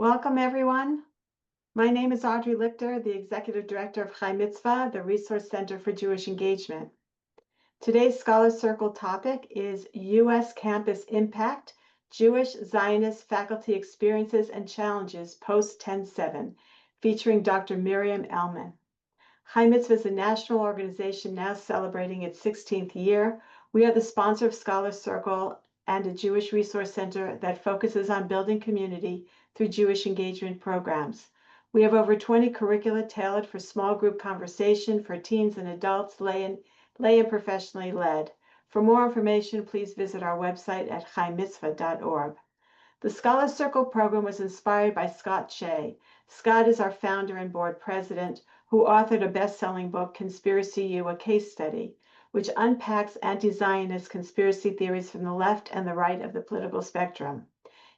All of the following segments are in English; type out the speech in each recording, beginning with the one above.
Welcome, everyone. My name is Audrey Lichter, the Executive Director of Chai Mitzvah, the Resource Center for Jewish Engagement. Today's Scholar Circle topic is U.S. Campus Impact, Jewish Zionist Faculty Experiences and Challenges post-10/7, featuring Dr. Miriam Elman. Chai Mitzvah is a national organization now celebrating its 16th year. We are the sponsor of Scholar Circle and a Jewish resource center that focuses on building community through Jewish engagement programs. We have over 20 curricula tailored for small group conversation for teens and adults, lay and professionally led. For more information, please visit our website at chaimitzvah.org. The Scholar Circle program was inspired by Scott Shea. Scott is our founder and board president, who authored a best-selling book, Conspiracy U, a Case Study, which unpacks anti-Zionist conspiracy theories from the left and the right of the political spectrum.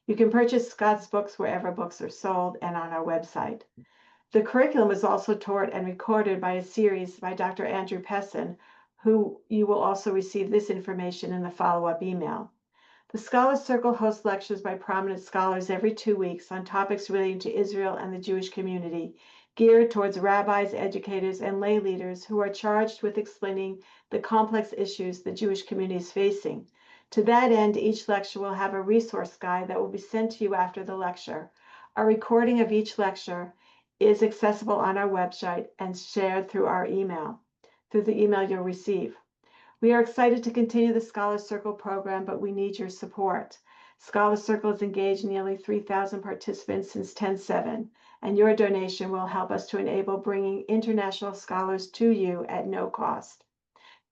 You can purchase Scott's books wherever books are sold and on our website. The curriculum was also taught and recorded by a series by Dr. Andrew Pessin, who you will also receive this information in the follow-up email. The Scholar Circle hosts lectures by prominent scholars every 2 weeks on topics relating to Israel and the Jewish community, geared towards rabbis, educators, and lay leaders who are charged with explaining the complex issues the Jewish community is facing. To that end, each lecture will have a resource guide that will be sent to you after the lecture. A recording of each lecture is accessible on our website and shared through the email you'll receive. We are excited to continue the Scholar Circle program, but we need your support. Scholar Circle has engaged nearly 3,000 participants since 10/7, and your donation will help us to enable bringing international scholars to you at no cost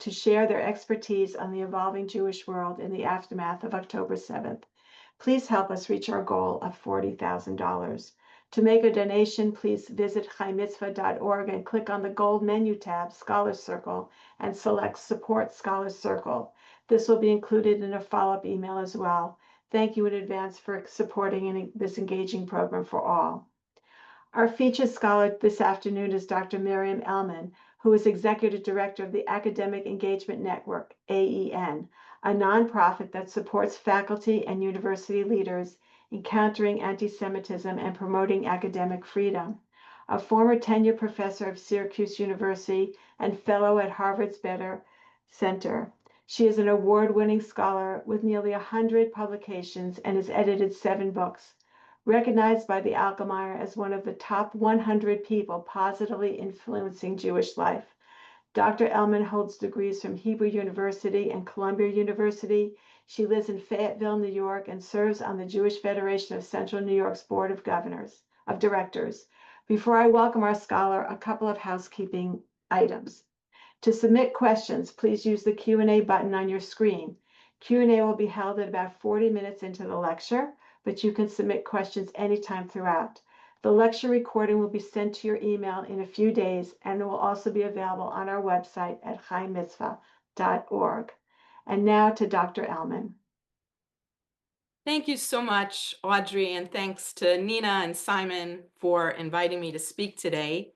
to share their expertise on the evolving Jewish world in the aftermath of October 7th. Please help us reach our goal of $40,000. To make a donation, please visit chaimitzvah.org and click on the gold menu tab, Scholar Circle, and select Support Scholar Circle. This will be included in a follow-up email as well. Thank you in advance for supporting this engaging program for all. Our featured scholar this afternoon is Dr. Miriam Elman, who is Executive Director of the Academic Engagement Network, AEN, a nonprofit that supports faculty and university leaders in countering anti-Semitism and promoting academic freedom. A former tenured professor of Syracuse University and fellow at Harvard's Better Center, she is an award-winning scholar with nearly 100 publications and has edited 7 books. Recognized by the Alkemeyer as one of the top 100 people positively influencing Jewish life. Dr. Elman holds degrees from Hebrew University and Columbia University. She lives in Fayetteville, New York, and serves on the Jewish Federation of Central New York's Board of Directors. Before I welcome our scholar, a couple of housekeeping items. To submit questions, please use the Q&A button on your screen. Q&A will be held at about 40 minutes into the lecture, but you can submit questions anytime throughout. The lecture recording will be sent to your email in a few days and will also be available on our website at chaimitzvah.org. And now to Dr. Elman. Thank you so much, Audrey, and thanks to Nina and Simon for inviting me to speak today.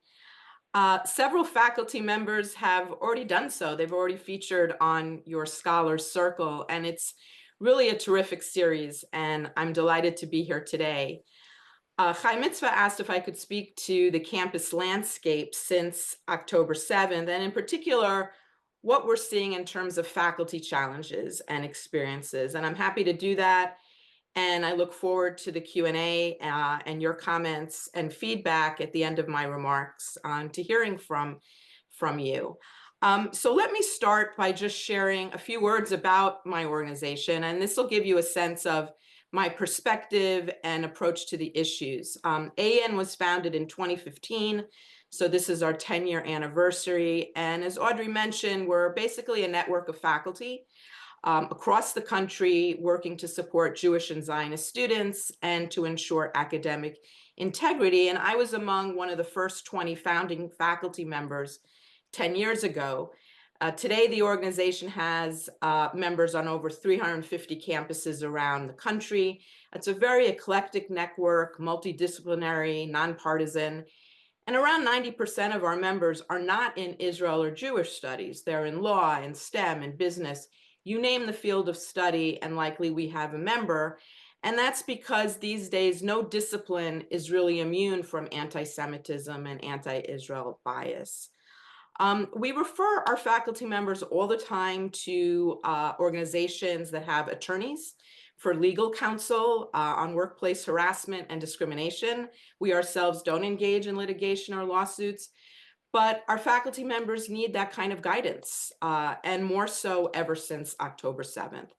Several faculty members have already done so. They've already featured on your Scholar Circle, and it's really a terrific series, and I'm delighted to be here today. Chai Mitzvah asked if I could speak to the campus landscape since October 7th, and in particular, what we're seeing in terms of faculty challenges and experiences. And I'm happy to do that. And I look forward to the Q&A and your comments and feedback at the end of my remarks to hearing from you. So let me start by just sharing a few words about my organization, and this will give you a sense of my perspective and approach to the issues. AN was founded in 2015, so this is our 10-year anniversary. And as Audrey mentioned, we're basically a network of faculty across the country working to support Jewish and Zionist students and to ensure academic integrity. And I was among one of the first 20 founding faculty members 10 years ago. Today, the organization has members on over 350 campuses around the country. It's a very eclectic network, multidisciplinary, nonpartisan, and around 90% of our members are not in Israel or Jewish studies. They're in law and STEM and business. You name the field of study, and likely we have a member. And that's because these days, no discipline is really immune from anti-Semitism and anti-Israel bias. We refer our faculty members all the time to organizations that have attorneys for legal counsel on workplace harassment and discrimination. We ourselves don't engage in litigation or lawsuits, but our faculty members need that kind of guidance, and more so ever since October 7th.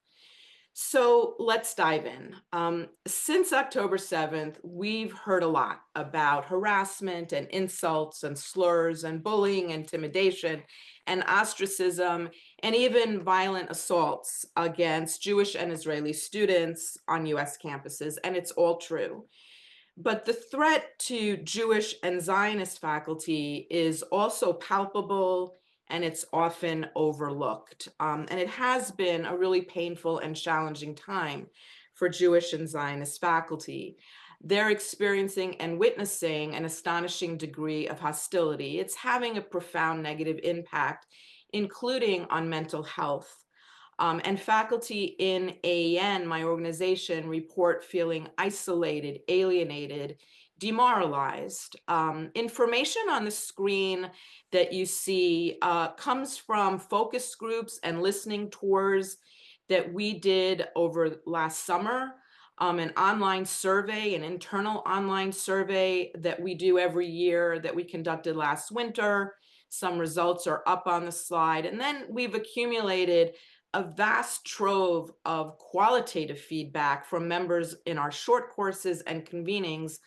So let's dive in. Since October 7th, we've heard a lot about harassment and insults and slurs and bullying, intimidation and ostracism, and even violent assaults against Jewish and Israeli students on US campuses, and it's all true. But the threat to Jewish and Zionist faculty is also palpable, and it's often overlooked. And it has been a really painful and challenging time for Jewish and Zionist faculty. They're experiencing and witnessing an astonishing degree of hostility. It's having a profound negative impact, including on mental health. And faculty in AEN, my organization, report feeling isolated, alienated, demoralized. Information on the screen that you see comes from focus groups and listening tours that we did over last summer, an online survey, an internal online survey that we do every year that we conducted last winter. Some results are up on the slide. And then we've accumulated a vast trove of qualitative feedback from members in our short courses and convenings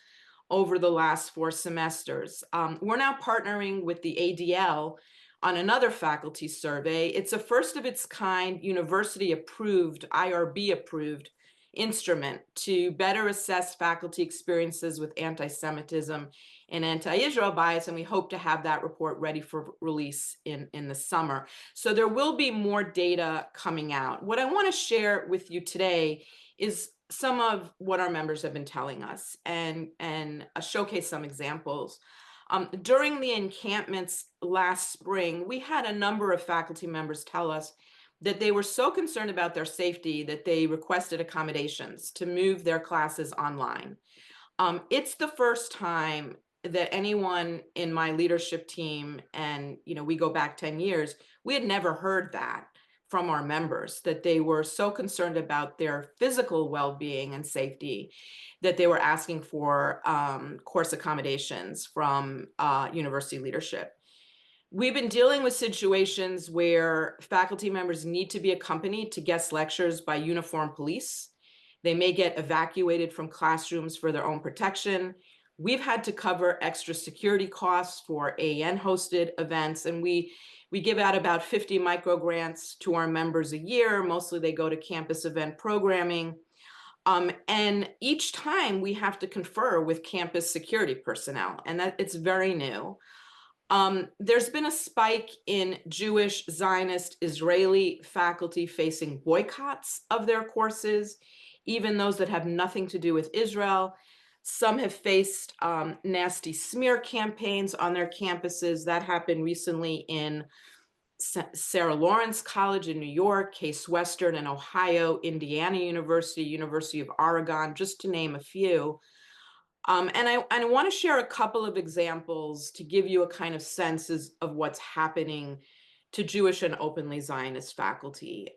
over the last 4 semesters. We're now partnering with the ADL on another faculty survey. It's a first of its kind, university approved, IRB approved instrument to better assess faculty experiences with anti-Semitism and anti-Israel bias, and we hope to have that report ready for release in the summer. So there will be more data coming out. What I want to share with you today is some of what our members have been telling us and showcase some examples. During the encampments last spring, we had a number of faculty members tell us that they were so concerned about their safety that they requested accommodations to move their classes online. It's the first time that anyone in my leadership team, and we go back 10 years, we had never heard that from our members, that they were so concerned about their physical well-being and safety that they were asking for course accommodations from university leadership. We've been dealing with situations where faculty members need to be accompanied to guest lectures by uniformed police. They may get evacuated from classrooms for their own protection. We've had to cover extra security costs for AEN hosted events, and we give out about 50 micro grants to our members a year. Mostly they go to campus event programming. And each time we have to confer with campus security personnel, and that it's very new. There's been a spike in Jewish, Zionist, Israeli faculty facing boycotts of their courses, even those that have nothing to do with Israel. Some have faced nasty smear campaigns on their campuses. That happened recently in Sarah Lawrence College in New York, Case Western in Ohio, Indiana University, University of Oregon, just to name a few. And I want to share a couple of examples to give you a kind of sense of what's happening to Jewish and openly Zionist faculty.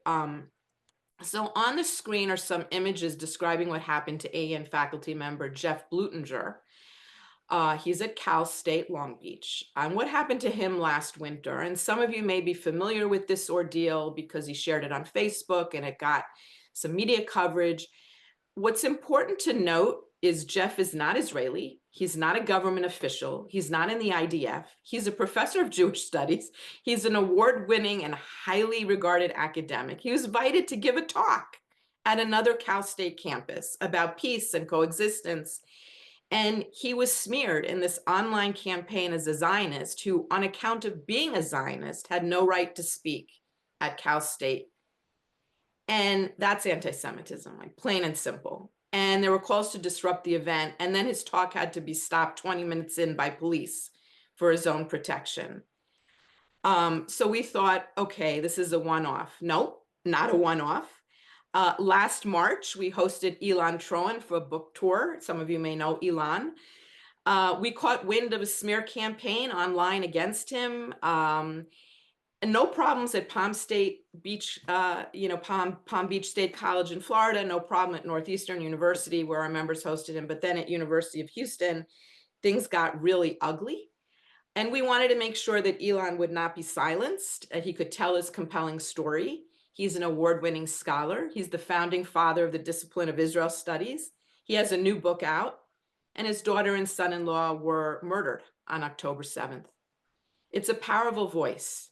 So on the screen are some images describing what happened to AEN faculty member Jeff Blutinger. He's at Cal State Long Beach. What happened to him last winter? And some of you may be familiar with this ordeal because he shared it on Facebook and it got some media coverage. What's important to note is Jeff is not Israeli. He's not a government official. He's not in the IDF. He's a professor of Jewish studies. He's an award-winning and highly regarded academic. He was invited to give a talk at another Cal State campus about peace and coexistence. And he was smeared in this online campaign as a Zionist who, on account of being a Zionist, had no right to speak at Cal State. And that's anti-Semitism, like plain and simple. And there were calls to disrupt the event. And then his talk had to be stopped 20 minutes in by police for his own protection. So we thought, okay, this is a one-off. Nope, not a one-off. Last March, we hosted Elon Troen for a book tour. Some of you may know Elon. We caught wind of a smear campaign online against him. And no problems at Palm Beach State College in Florida, no problem at Northeastern University where our members hosted him, but then at University of Houston, things got really ugly. And we wanted to make sure that Elon would not be silenced, that he could tell his compelling story. He's an award-winning scholar. He's the founding father of the discipline of Israel studies. He has a new book out, and his daughter and son-in-law were murdered on October 7th. It's a powerful voice,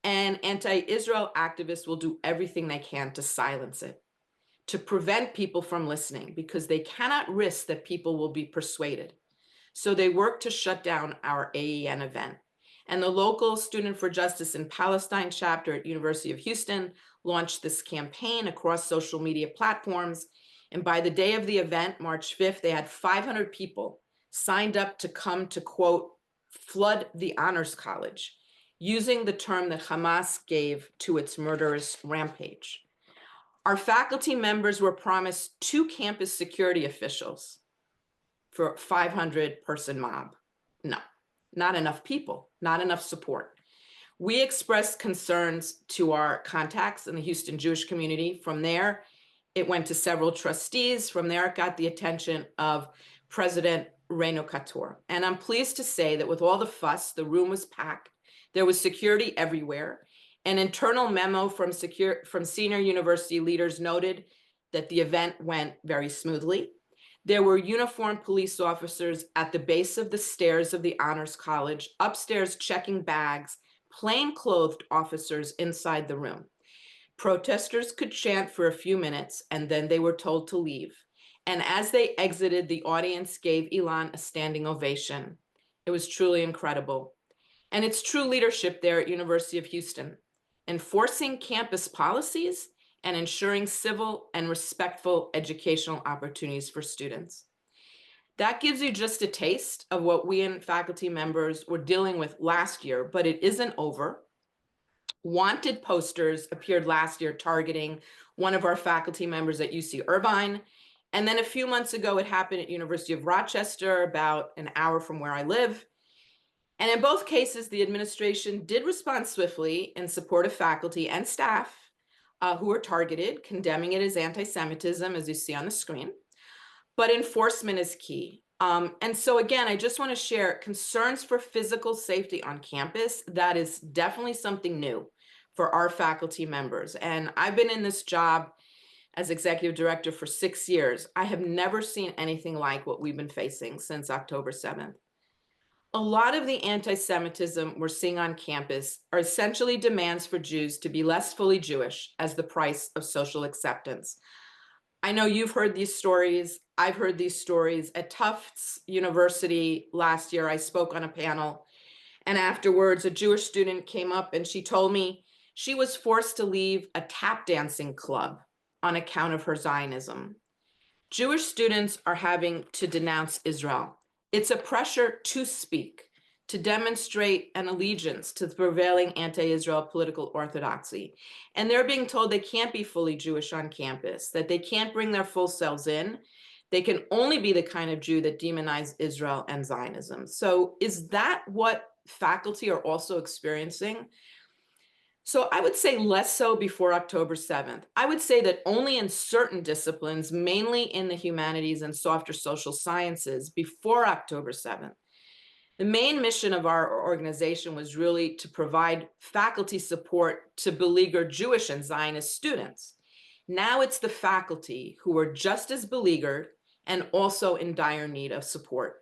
and anti-Israel activists will do everything they can to silence it, to prevent people from listening, because they cannot risk that people will be persuaded. So they work to shut down our AEN event. And the local Student for Justice in Palestine chapter at University of Houston launched this campaign across social media platforms. And by the day of the event, March 5th, they had 500 people signed up to come to, quote, flood the Honors College, using the term that Hamas gave to its murderous rampage. Our faculty members were promised 2 campus security officials for a 500-person mob. No, not enough people, not enough support. We expressed concerns to our contacts in the Houston Jewish community. From there, it went to several trustees. From there, it got the attention of President Reino Couture. And I'm pleased to say that with all the fuss, the room was packed. There was security everywhere. An internal memo from senior university leaders noted that the event went very smoothly. There were uniformed police officers at the base of the stairs of the Honors College, upstairs checking bags, plainclothed officers inside the room. Protesters could chant for a few minutes, and then they were told to leave. And as they exited, the audience gave Elon a standing ovation. It was truly incredible. And it's true leadership there at University of Houston, enforcing campus policies and ensuring civil and respectful educational opportunities for students. That gives you just a taste of what we and faculty members were dealing with last year, but it isn't over. Wanted posters appeared last year targeting one of our faculty members at UC Irvine. And then a few months ago, it happened at University of Rochester, about an hour from where I live. And in both cases, the administration did respond swiftly in support of faculty and staff who were targeted, condemning it as anti-Semitism, as you see on the screen. But enforcement is key. And so again, I just want to share concerns for physical safety on campus. That is definitely something new for our faculty members. And I've been in this job as executive director for 6 years. I have never seen anything like what we've been facing since October 7th. A lot of the anti-Semitism we're seeing on campus are essentially demands for Jews to be less fully Jewish as the price of social acceptance. I know you've heard these stories. I've heard these stories. At Tufts University last year, I spoke on a panel, and afterwards a Jewish student came up and she told me she was forced to leave a tap dancing club on account of her Zionism. Jewish students are having to denounce Israel. It's a pressure to speak, to demonstrate an allegiance to the prevailing anti-Israel political orthodoxy. And they're being told they can't be fully Jewish on campus, that they can't bring their full selves in. They can only be the kind of Jew that demonize Israel and Zionism. So is that what faculty are also experiencing? So I would say less so before October 7th. I would say that only in certain disciplines, mainly in the humanities and softer social sciences, before October 7th. The main mission of our organization was really to provide faculty support to beleaguered Jewish and Zionist students. Now it's the faculty who are just as beleaguered and also in dire need of support.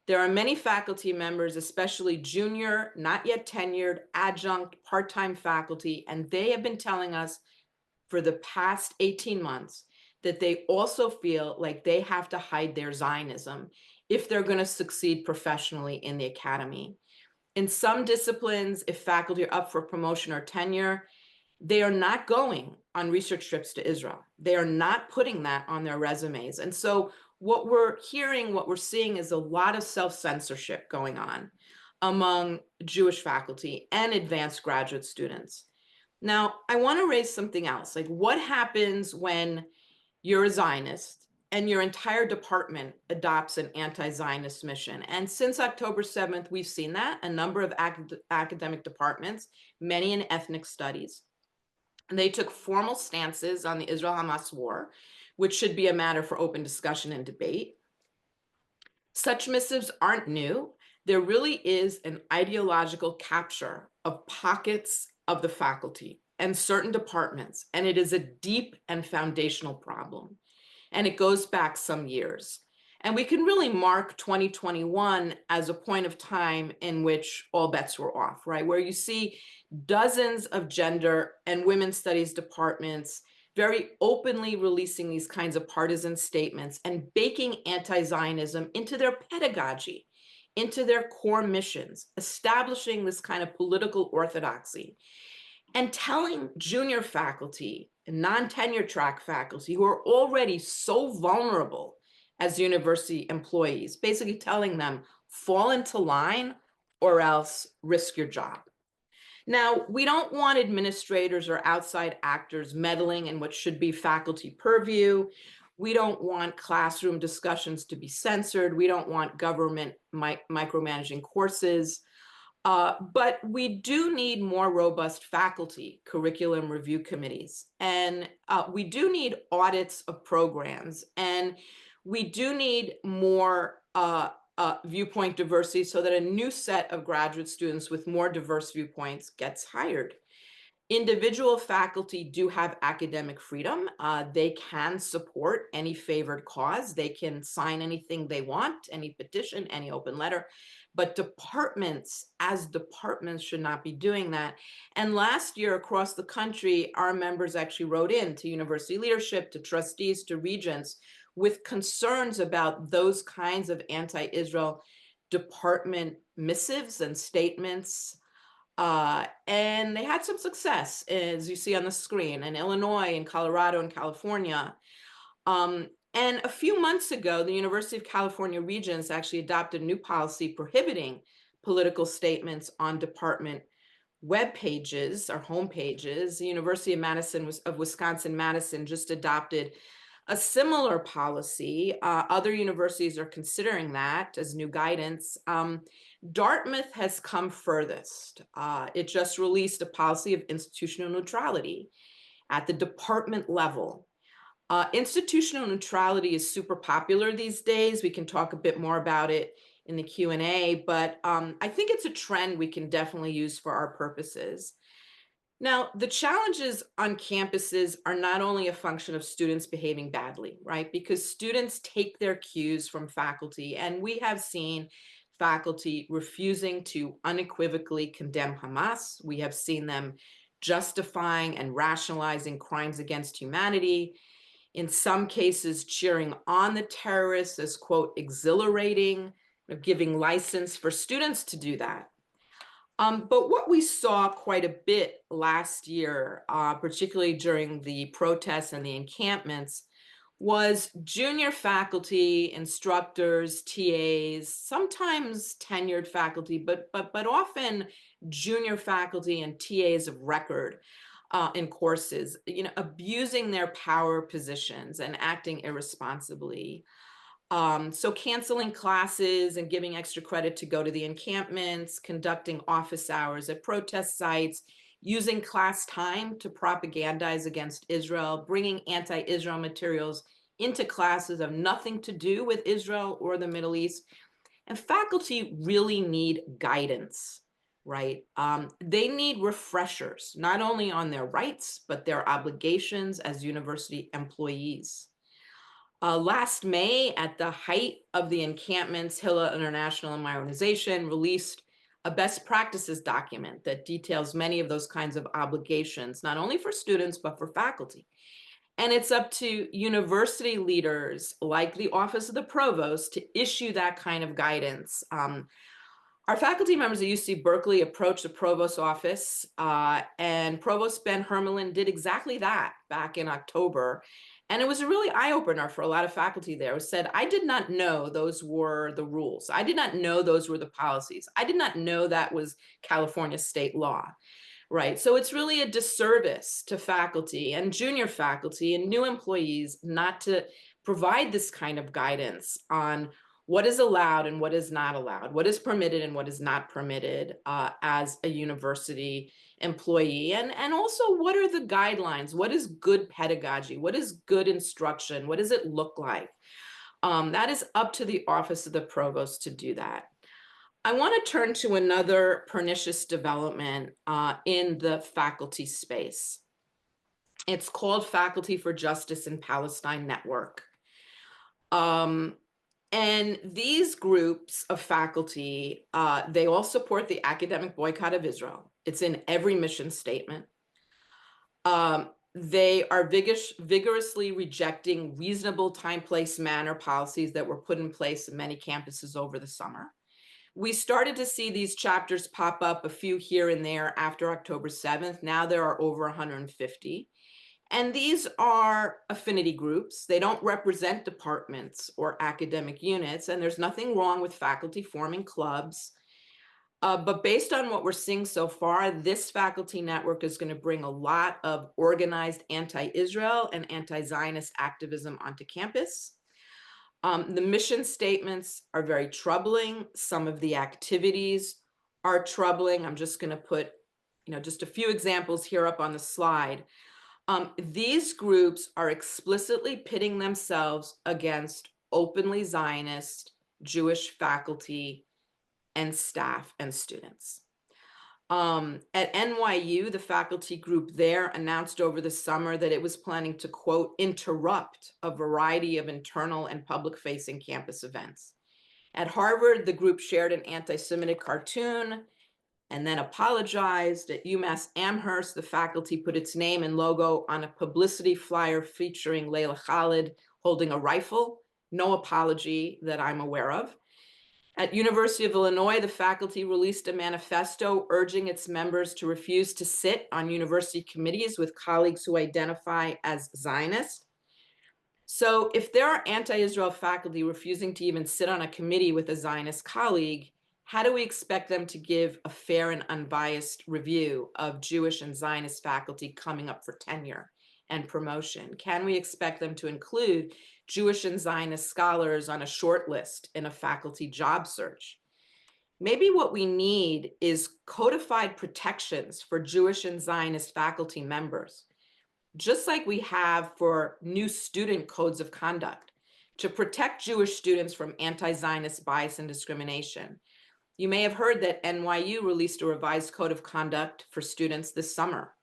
There are many faculty members, especially junior, not yet tenured, adjunct, part-time faculty, and they have been telling us for the past 18 months that they also feel like they have to hide their Zionism if they're going to succeed professionally in the academy. In some disciplines, if faculty are up for promotion or tenure, they are not going on research trips to Israel. They are not putting that on their resumes. And so what we're hearing, what we're seeing is a lot of self-censorship going on among Jewish faculty and advanced graduate students. Now, I want to raise something else. Like, what happens when you're a Zionist and your entire department adopts an anti-Zionist mission? And since October 7th, we've seen that a number of academic departments, many in ethnic studies, and they took formal stances on the Israel-Hamas war, which should be a matter for open discussion and debate. Such missives aren't new. There really is an ideological capture of pockets of the faculty and certain departments, and it is a deep and foundational problem. And it goes back some years. And we can really mark 2021 as a point of time in which all bets were off, right? Where you see dozens of gender and women's studies departments very openly releasing these kinds of partisan statements and baking anti-Zionism into their pedagogy, into their core missions, establishing this kind of political orthodoxy, and telling junior faculty and non-tenure track faculty who are already so vulnerable as university employees, basically telling them, fall into line or else risk your job. Now, we don't want administrators or outside actors meddling in what should be faculty purview. We don't want classroom discussions to be censored. We don't want government micromanaging courses. But we do need more robust faculty curriculum review committees. And we do need audits of programs. And we do need more viewpoint diversity so that a new set of graduate students with more diverse viewpoints gets hired. Individual faculty do have academic freedom. They can support any favored cause. They can sign anything they want, any petition, any open letter. But departments, as departments, should not be doing that. And last year across the country, our members actually wrote in to university leadership, to trustees, to regents, with concerns about those kinds of anti-Israel department missives and statements. And they had some success, as you see on the screen, in Illinois, in Colorado, and California. And a few months ago, the University of California Regents actually adopted a new policy prohibiting political statements on department web pages or home pages. The University of Wisconsin-Madison just adopted a similar policy. Other universities are considering that as new guidance. Dartmouth has come furthest. It just released a policy of institutional neutrality at the department level. Institutional neutrality is super popular these days. We can talk a bit more about it in the Q&A, but I think it's a trend we can definitely use for our purposes. Now, the challenges on campuses are not only a function of students behaving badly, right? Because students take their cues from faculty, and we have seen faculty refusing to unequivocally condemn Hamas. We have seen them justifying and rationalizing crimes against humanity. In some cases, cheering on the terrorists as, quote, exhilarating, giving license for students to do that. But what we saw quite a bit last year, particularly during the protests and the encampments, was junior faculty, instructors, TAs, sometimes tenured faculty, but often junior faculty and TAs of record in courses, abusing their power positions and acting irresponsibly. So canceling classes and giving extra credit to go to the encampments, conducting office hours at protest sites, using class time to propagandize against Israel, bringing anti-Israel materials into classes of nothing to do with Israel or the Middle East. And faculty really need guidance, right? They need refreshers, not only on their rights, but their obligations as university employees. Last May, at the height of the encampments, Hillel International and my organization released a best practices document that details many of those kinds of obligations, not only for students, but for faculty. And it's up to university leaders like the Office of the Provost to issue that kind of guidance. Our faculty members at UC Berkeley approached the Provost's office, and Provost Ben Hermelin did exactly that back in October. And it was a really eye-opener for a lot of faculty there who said, I did not know those were the rules. I did not know those were the policies. I did not know that was California state law. right? So it's really a disservice to faculty and junior faculty and new employees not to provide this kind of guidance on what is allowed and what is not allowed, what is permitted and what is not permitted as a university employee, and also what are the guidelines, what is good pedagogy, what is good instruction, what does it look like? That is up to the office of the provost to do that. I want to turn to another pernicious development in the faculty space. It's called Faculty for Justice in Palestine Network. And these groups of faculty, they all support the academic boycott of Israel. It's in every mission statement. They are vigorously rejecting reasonable time, place, manner policies that were put in place in many campuses over the summer. We started to see these chapters pop up, a few here and there after October 7th. Now there are over 150. And these are affinity groups. They don't represent departments or academic units, and there's nothing wrong with faculty forming clubs. But based on what we're seeing so far, this faculty network is going to bring a lot of organized anti-Israel and anti-Zionist activism onto campus. The mission statements are very troubling. Some of the activities are troubling. I'm just going to put, just a few examples here up on the slide. These groups are explicitly pitting themselves against openly Zionist Jewish faculty and staff and students. At NYU, the faculty group there announced over the summer that it was planning to, quote, interrupt a variety of internal and public-facing campus events. At Harvard, the group shared an anti-Semitic cartoon and then apologized. At UMass Amherst, the faculty put its name and logo on a publicity flyer featuring Layla Khalid holding a rifle. No apology that I'm aware of. At University of Illinois, the faculty released a manifesto urging its members to refuse to sit on university committees with colleagues who identify as Zionist. So if there are anti-Israel faculty refusing to even sit on a committee with a Zionist colleague, how do we expect them to give a fair and unbiased review of Jewish and Zionist faculty coming up for tenure and promotion? Can we expect them to include Jewish and Zionist scholars on a short list in a faculty job search? Maybe what we need is codified protections for Jewish and Zionist faculty members, just like we have for new student codes of conduct, to protect Jewish students from anti-Zionist bias and discrimination. You may have heard that NYU released a revised code of conduct for students this summer.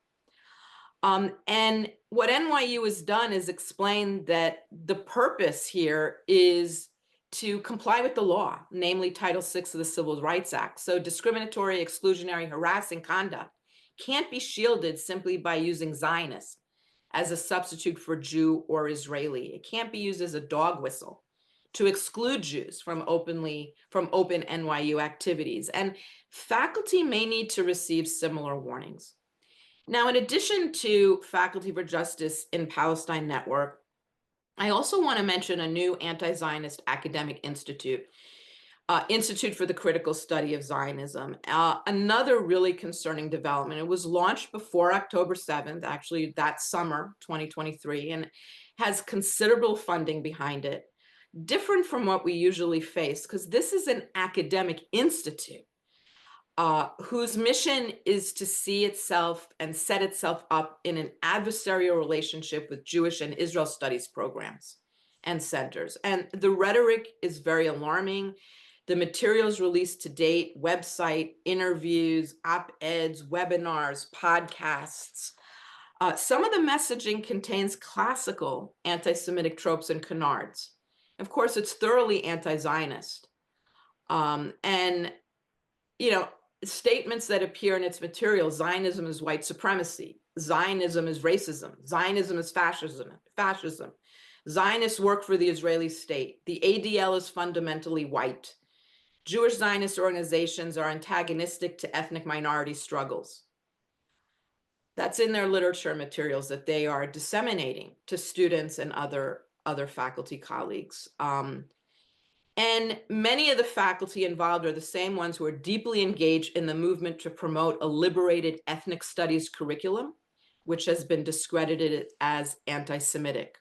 And what NYU has done is explain that the purpose here is to comply with the law, namely Title VI of the Civil Rights Act. So discriminatory, exclusionary, harassing conduct can't be shielded simply by using Zionist as a substitute for Jew or Israeli. It can't be used as a dog whistle to exclude Jews from open NYU activities. And faculty may need to receive similar warnings. Now, in addition to Faculty for Justice in Palestine Network, I also want to mention a new anti-Zionist academic institute, Institute for the Critical Study of Zionism. Another really concerning development. It was launched before October 7th, actually that summer, 2023, and has considerable funding behind it. Different from what we usually face, because this is an academic institute whose mission is to see itself and set itself up in an adversarial relationship with Jewish and Israel studies programs and centers. And the rhetoric is very alarming. The materials released to date, website, interviews, op-eds, webinars, podcasts, some of the messaging contains classical anti-Semitic tropes and canards. Of course, it's thoroughly anti-Zionist. And, statements that appear in its material: Zionism is white supremacy, Zionism is racism, Zionism is fascism. Zionists work for the Israeli state. The ADL is fundamentally white. Jewish Zionist organizations are antagonistic to ethnic minority struggles. That's in their literature materials that they are disseminating to students and other faculty colleagues. And many of the faculty involved are the same ones who are deeply engaged in the movement to promote a liberated ethnic studies curriculum, which has been discredited as anti-Semitic.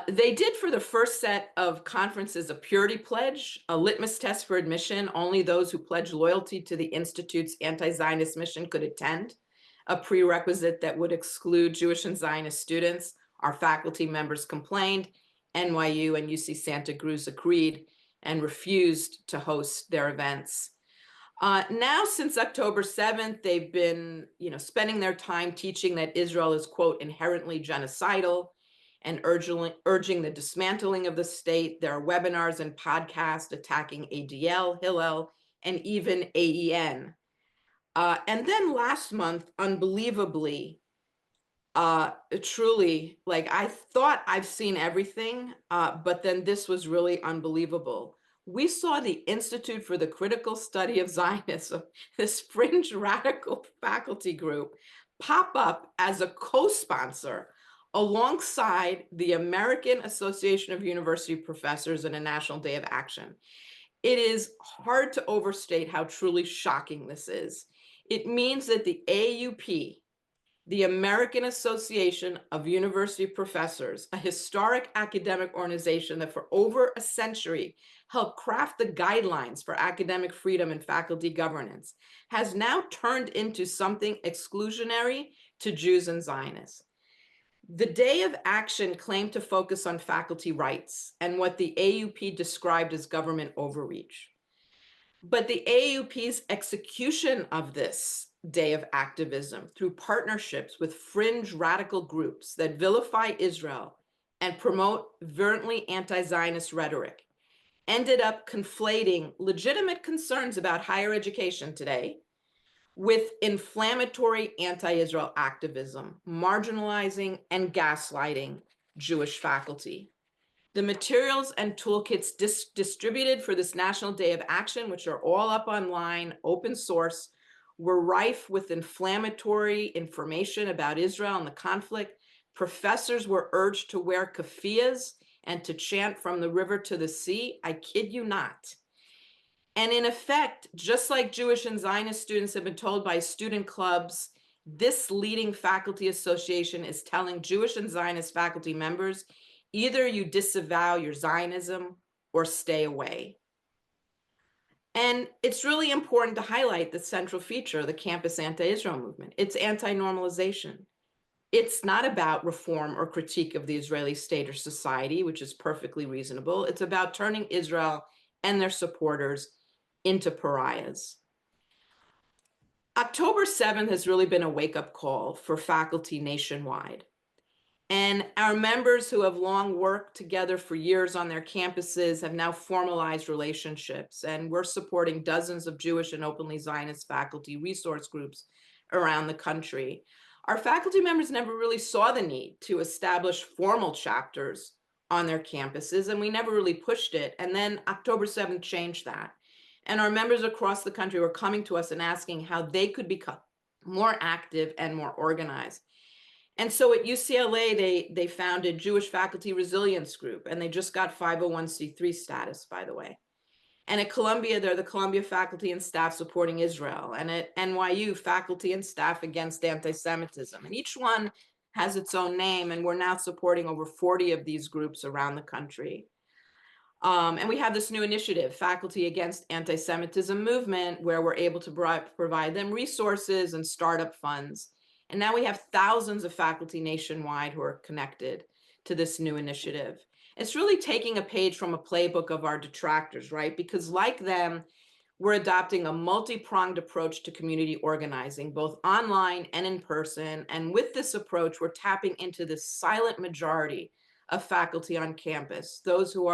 They did for the first set of conferences a purity pledge, a litmus test for admission. Only those who pledge loyalty to the Institute's anti-Zionist mission could attend, a prerequisite that would exclude Jewish and Zionist students. Our faculty members complained. NYU and UC Santa Cruz agreed and refused to host their events. Now, since October 7th, they've been, spending their time teaching that Israel is, quote, inherently genocidal, and urging the dismantling of the state. There are webinars and podcasts attacking ADL, Hillel, and even AEN. And then last month, unbelievably, truly, like I thought I've seen everything, but then this was really unbelievable. We saw the Institute for the Critical Study of Zionism, this fringe radical faculty group, pop up as a co-sponsor alongside the American Association of University Professors in a National Day of Action. It is hard to overstate how truly shocking this is. It means that the AUP, the American Association of University Professors, a historic academic organization that for over a century helped craft the guidelines for academic freedom and faculty governance, has now turned into something exclusionary to Jews and Zionists. The Day of Action claimed to focus on faculty rights and what the AUP described as government overreach. But the AUP's execution of this day of activism through partnerships with fringe radical groups that vilify Israel and promote virulently anti-Zionist rhetoric ended up conflating legitimate concerns about higher education today with inflammatory anti-Israel activism, marginalizing and gaslighting Jewish faculty. The materials and toolkits distributed for this National Day of Action, which are all up online, open source, were rife with inflammatory information about Israel and the conflict. Professors were urged to wear keffiyehs and to chant from the river to the sea. I kid you not. And in effect, just like Jewish and Zionist students have been told by student clubs, this leading faculty association is telling Jewish and Zionist faculty members, either you disavow your Zionism or stay away. And it's really important to highlight the central feature of the campus anti-Israel movement. It's anti-normalization. It's not about reform or critique of the Israeli state or society, which is perfectly reasonable. It's about turning Israel and their supporters into pariahs. October 7th has really been a wake-up call for faculty nationwide. And our members who have long worked together for years on their campuses have now formalized relationships, and we're supporting dozens of Jewish and openly Zionist faculty resource groups around the country. Our faculty members never really saw the need to establish formal chapters on their campuses, and we never really pushed it. And then October 7th changed that. And our members across the country were coming to us and asking how they could become more active and more organized. And so at UCLA, they founded Jewish Faculty Resilience Group, and they just got 501c3 status, by the way. And at Columbia, they're the Columbia Faculty and Staff Supporting Israel. And at NYU, Faculty and Staff Against Anti-Semitism. And each one has its own name, and we're now supporting over 40 of these groups around the country. And we have this new initiative, Faculty Against Anti-Semitism Movement, where we're able to provide them resources and startup funds. And now we have thousands of faculty nationwide who are connected to this new initiative. It's really taking a page from a playbook of our detractors, right? Because like them, we're adopting a multi-pronged approach to community organizing, both online and in person. And with this approach, we're tapping into this silent majority of faculty on campus, those who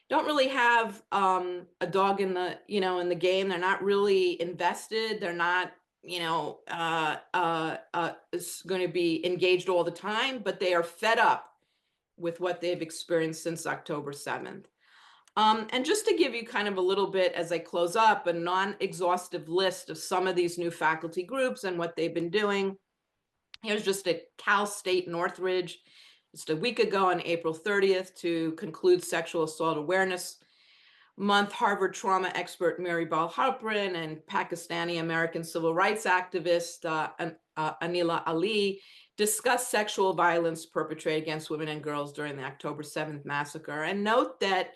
don't really have a dog in the, in the game. They're not really invested. They're not, going to be engaged all the time, but they are fed up with what they've experienced since October 7th. And just to give you kind of a little bit, as I close up, a non-exhaustive list of some of these new faculty groups and what they've been doing. Here's just at Cal State Northridge. just a week ago on April 30th to conclude Sexual Assault Awareness Month, Harvard trauma expert Mary Balhalprin and Pakistani-American civil rights activist Anila Ali discussed sexual violence perpetrated against women and girls during the October 7th massacre. And note that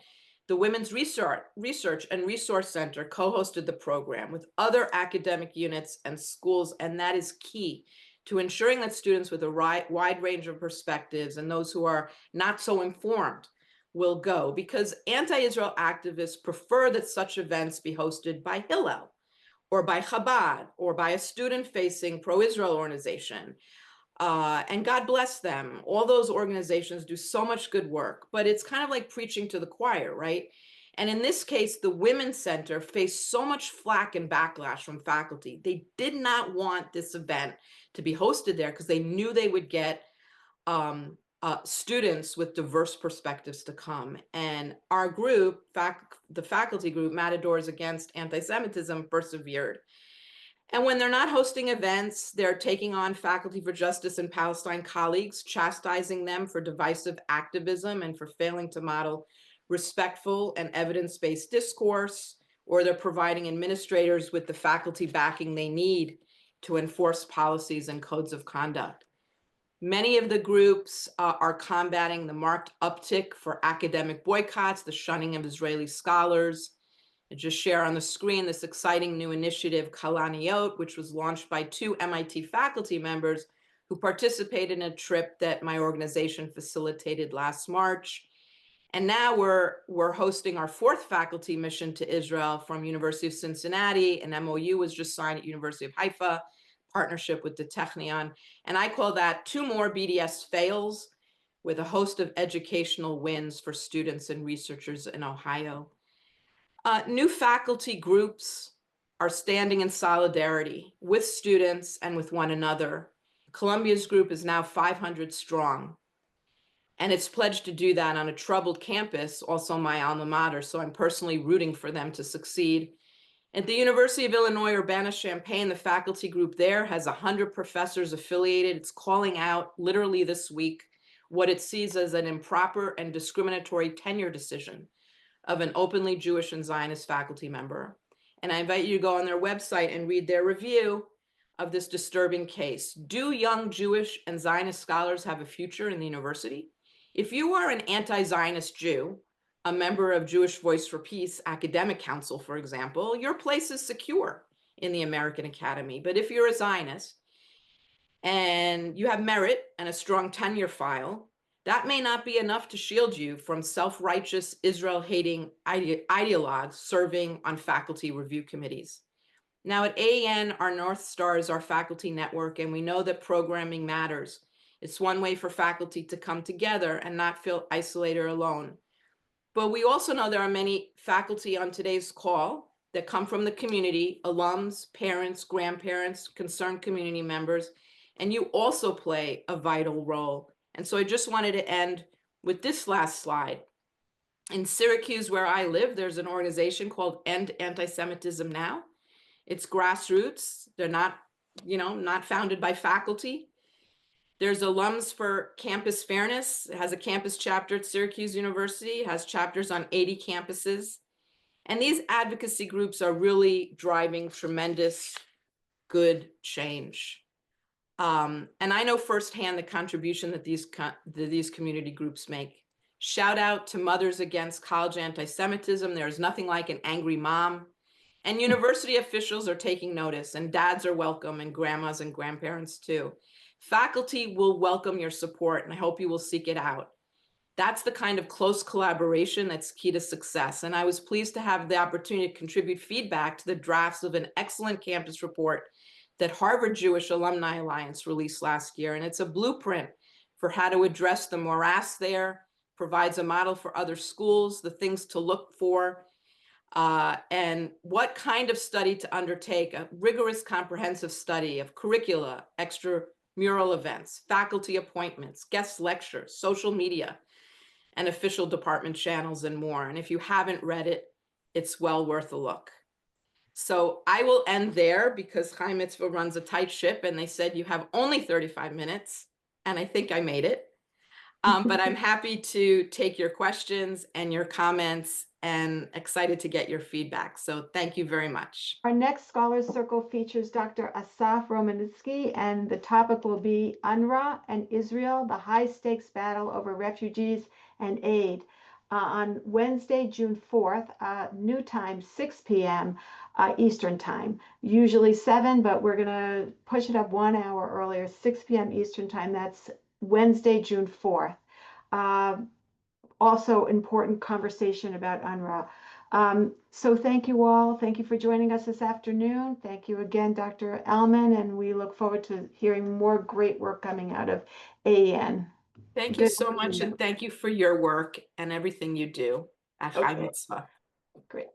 the Women's Research and Resource Center co-hosted the program with other academic units and schools, and that is key to ensuring that students with a wide range of perspectives and those who are not so informed will go, because anti-Israel activists prefer that such events be hosted by Hillel or by Chabad or by a student-facing pro-Israel organization. And God bless them. All those organizations do so much good work, but it's kind of like preaching to the choir, right? And in this case, the Women's Center faced so much flack and backlash from faculty. They did not want this event to be hosted there because they knew they would get students with diverse perspectives to come. And our group, the faculty group, Matadors Against Anti-Semitism, persevered. And when they're not hosting events, they're taking on Faculty for Justice in Palestine colleagues, chastising them for divisive activism and for failing to model respectful and evidence-based discourse, or they're providing administrators with the faculty backing they need to enforce policies and codes of conduct. Many of the groups are combating the marked uptick for academic boycotts, the shunning of Israeli scholars. I just share on the screen this exciting new initiative, Kalaniot, which was launched by 2 MIT faculty members who participated in a trip that my organization facilitated last March. And now we're hosting our 4th faculty mission to Israel from University of Cincinnati. An MOU was just signed at University of Haifa, partnership with the Technion. And I call that 2 more BDS fails, with a host of educational wins for students and researchers in Ohio. New faculty groups are standing in solidarity with students and with one another. Columbia's group is now 500 strong, and it's pledged to do that on a troubled campus, also my alma mater, so I'm personally rooting for them to succeed. At the University of Illinois, Urbana-Champaign, the faculty group there has 100 professors affiliated. It's calling out literally this week what it sees as an improper and discriminatory tenure decision of an openly Jewish and Zionist faculty member. And I invite you to go on their website and read their review of this disturbing case. Do young Jewish and Zionist scholars have a future in the university? If you are an anti-Zionist Jew, a member of Jewish Voice for Peace Academic Council, for example, your place is secure in the American Academy. But if you're a Zionist and you have merit and a strong tenure file, that may not be enough to shield you from self-righteous Israel-hating ideologues serving on faculty review committees. Now at AEN, our North Star is our faculty network, and we know that programming matters. It's one way for faculty to come together and not feel isolated or alone. But we also know there are many faculty on today's call that come from the community, alums, parents, grandparents, concerned community members, and you also play a vital role. And so I just wanted to end with this last slide. In Syracuse, where I live, there's an organization called End Anti-Semitism Now. It's grassroots. They're not, not founded by faculty. There's Alums for Campus Fairness. It has a campus chapter at Syracuse University. It has chapters on 80 campuses. And these advocacy groups are really driving tremendous good change. And I know firsthand the contribution that these community groups make. Shout out to Mothers Against College Anti-Semitism. There's nothing like an angry mom. And university officials are taking notice, and dads are welcome, and grandmas and grandparents too. Faculty will welcome your support, and I hope you will seek it out. That's the kind of close collaboration that's key to success. And I was pleased to have the opportunity to contribute feedback to the drafts of an excellent campus report that Harvard Jewish Alumni Alliance released last year. And it's a blueprint for how to address the morass there, provides a model for other schools, the things to look for, and what kind of study to undertake, a rigorous comprehensive study of curricula, extramural events, faculty appointments, guest lectures, social media, and official department channels, and more. And if you haven't read it, it's well worth a look. So I will end there because Chaim Mitzvah runs a tight ship, and they said you have only 35 minutes, and I think I made it. But I'm happy to take your questions and your comments and excited to get your feedback. So thank you very much. Our next Scholars Circle features Dr. Asaf Romanitsky, and the topic will be UNRWA and Israel, the high-stakes battle over refugees and aid. On Wednesday, June 4th, new time, 6 p.m. Eastern time, usually 7, but we're going to push it up 1 hour earlier, 6 p.m. Eastern time. That's Wednesday, June 4th. Also important conversation about UNRWA. So thank you all. Thank you for joining us this afternoon. Thank you again, Dr. Elman, and we look forward to hearing more great work coming out of AEN. Thank you Good. so much, and thank you for your work and everything you do at Chai Okay. Mitzvah. Great.